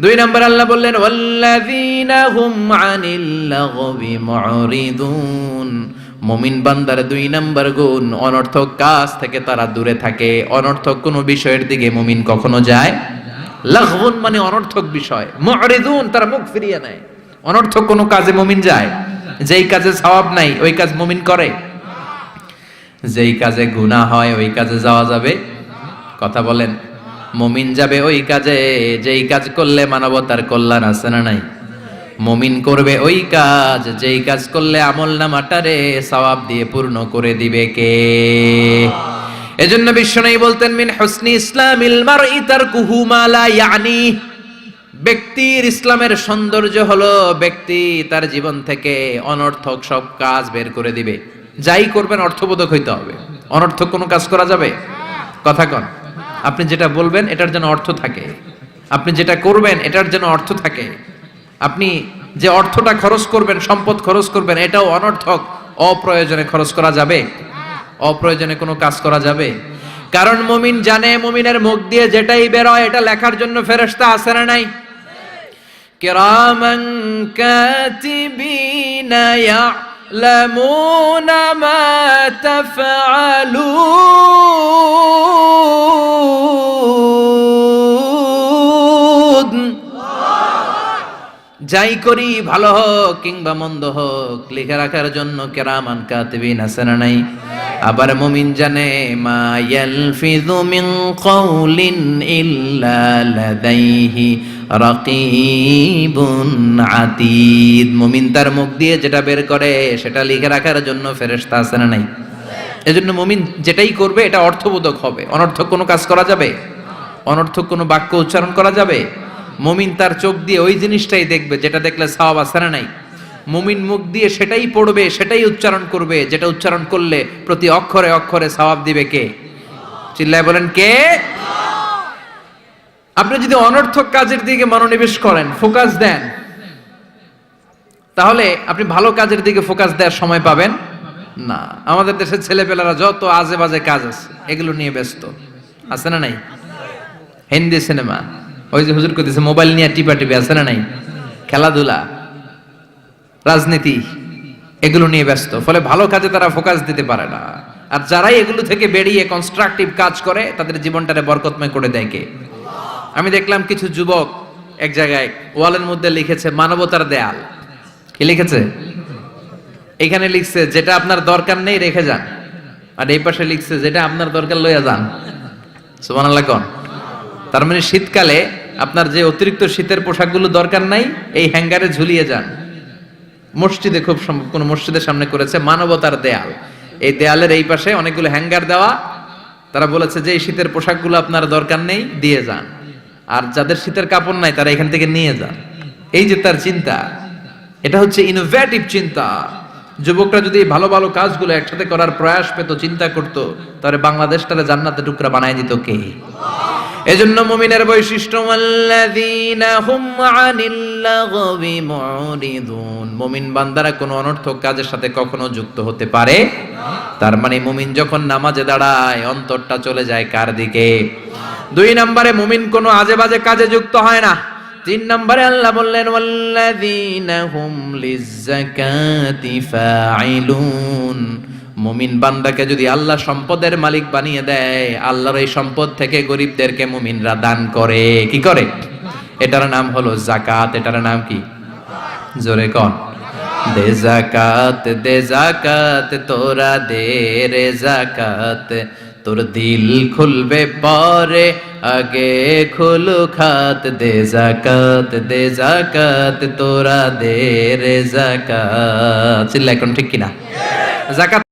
দুই নম্বর আল্লাহ বললেন ওয়াল্লাযীনা হুম আনিল লাগবি মুরিদুন, মুমিন বান্দার দুই নম্বর গুণ, অনর্থক কাজ থেকে তারা দূরে থাকে। অনর্থক কোনো বিষয়ের দিকে মুমিন কখনো যায়, লাগবুন মানে অনর্থক বিষয়, মুরিদুন তারা মুখ ফিরিয়ে নেয়। অনর্থক কোনো কাজে মুমিন যায়, যেই কাজে সওয়াব নাই ওই কাজ মুমিন করে, যেই কাজে গুনাহ হয় ওই কাজে যাওয়া যাবে? কথা বলেন। মুমিন যাবে ওই কাজে যেই কাজ করলে মানবতার কল্যাণ আছে না নাই? মুমিন করবে ওই কাজ যেই কাজ করলে আমলনামাটারে সওয়াব দিয়ে পূর্ণ করে দিবে কে? এজন্য বিশ্বনবী বলতেন মিন হুসনি ইসলামিল মারই তারকুহু মা লা ইয়ানি, ব্যক্তির ইসলামের সৌন্দর্য হলো ব্যক্তি তার জীবন থেকে অনর্থক সব কাজ বের করে দিবে। যাই করবেন অর্থবোধক হইতে হবে। অনর্থক কোনো কাজ করা যাবে? কথা কন। আপনি যেটা বলবেন এটার যেন অর্থ থাকে, আপনি যেটা করবেন এটার যেন অর্থ থাকে। আপনি যে অর্থটা খরচ করবেন, সম্পদ খরচ করবেন, এটাও অনর্থক অপ্রয়োজনে খরচ করা যাবে? অপ্রয়োজনে কোনো কাজ করা যাবে? কারণ মুমিন জানে মুমিনের মুখ দিয়ে যেটাই বের হয় এটা লেখার জন্য ফেরেশতা আছে না নাই? কিরামান কাতিবিনা ইয়ালামুনা মা তাফআলুন। যাই করি ভালো হোক কিংবা মন্দ হোক লিখে রাখার জন্য কিরামান কাতিবিন আছে না নাই? আবার মুমিন জানে মা ইয়ালফিযু মিন কাউলিন ইল্লা লাদাইহি রাকিবুন আতীদ। মুমিন তার মুখ দিয়ে যেটা বের করে সেটা লিখে রাখার জন্য ফেরেশতা আছে না নাই? এজন্য মুমিন যেটাই করবে এটা অর্থবোধক হবে। অনর্থক কোনো কাজ করা যাবে? অনর্থক কোনো বাক্য উচ্চারণ করা যাবে? মুমিন তার চোখ দিয়ে ওই জিনিসটাই দেখবে যেটা দেখলে সওয়াব আছে না নাই? মুমিন মুখ দিয়ে সেটাই পড়বে, সেটাই উচ্চারণ করবে যেটা উচ্চারণ করলে প্রতি অক্ষরে অক্ষরে সওয়াব দিবে কে? চিল্লায় বলেন কে? আপনি যদি অনর্থক কাজের দিকে মনোনিবেশ করেন, ফোকাস দেন, তাহলে আপনি ভালো কাজের দিকে ফোকাস দেওয়ার সময় পাবেন না। আমাদের দেশের ছেলেপেলারা যত আজে বাজে কাজ আছে এগুলো নিয়ে ব্যস্ত আছে না নাই? হিন্দি সিনেমা, ওই যে হুজুর কইতেছে মোবাইল নিয়ে টিপাটিপি আছে না নাই? খেলাধুলা, রাজনীতি, এগুলো নিয়ে ব্যস্ত। ফলে ভালো কাজে তারা ফোকাস দিতে পারে না। আর যারাই এগুলো থেকে বেরিয়ে কনস্ট্রাকটিভ কাজ করে তাদের জীবনটারে বরকতময় করে দেয় কে? আমি দেখলাম কিছু যুবক এক জায়গায় ওয়ালের মধ্যে লিখেছে মানবতার দেয়াল। কি লিখেছে? এখানে লিখছে যেটা আপনার দরকার নেই রেখে যান, আর এই পাশে লিখছে যেটা আপনার দরকার লইয়া যান। সুবহানাল্লাহ কোন? তার মানে শীতকালে আপনার যে অতিরিক্ত শীতের পোশাকগুলো দরকার নাই এই হ্যাঙ্গারে ঝুলিয়ে যান। মসজিদে খুব কোন মসজিদের সামনে করেছে মানবতার দেয়াল। এই দেয়ালের এই পাশে অনেকগুলো হ্যাঙ্গার দেওয়া। তারা বলেছে যে এই শীতের পোশাকগুলো আপনার দরকার নেই দিয়ে যান, আর যাদের শীতের কাপড় নাই তারা এখান থেকে নিয়ে যান। এই যে তার চিন্তা, এটা হচ্ছে ইনোভেটিভ চিন্তা। যুবকরা যদি ভালো ভালো কাজগুলো একসাথে করার প্রয়াস পেত, চিন্তা করত, তাহলে বাংলাদেশটারে জান্নাতের টুকরা বানায় দিত কে? এজন্য মুমিনের বৈশিষ্ট্য আল্লাযীনা হুম আনিল লাগবি মুরিদুন। মুমিন বান্দারা কোনো অনর্থক কাজের সাথে কখনো যুক্ত হতে পারে। তার মানে মুমিন যখন নামাজে দাঁড়ায় অন্তরটা চলে যায় কার দিকে? দুই নম্বরে মুমিন কোনো আজে বাজে কাজে যুক্ত হয় না। তিন নম্বরে আল্লাহ বললেন ওয়াল্লাযীনা হুম লিয-যাকাতি ফাঈলুন। মুমিন বান্দাকে যদি আল্লাহ সম্পদের মালিক বানিয়ে দেয়, আল্লাহর এই সম্পদ থেকে গরিবদেরকে মুমিনরা দান করে। কি করে? এটার নাম হলো যাকাত। এটার নাম কি? জোরে কোন? দে যাকাত তোরা দে রে যাকাত, তোর দিল খুলবে পরে আগে খুলু খাত। দে যাকাত তোরা দে রে যাকাত। চিল্লা এখন ঠিক কিনা? যাকাত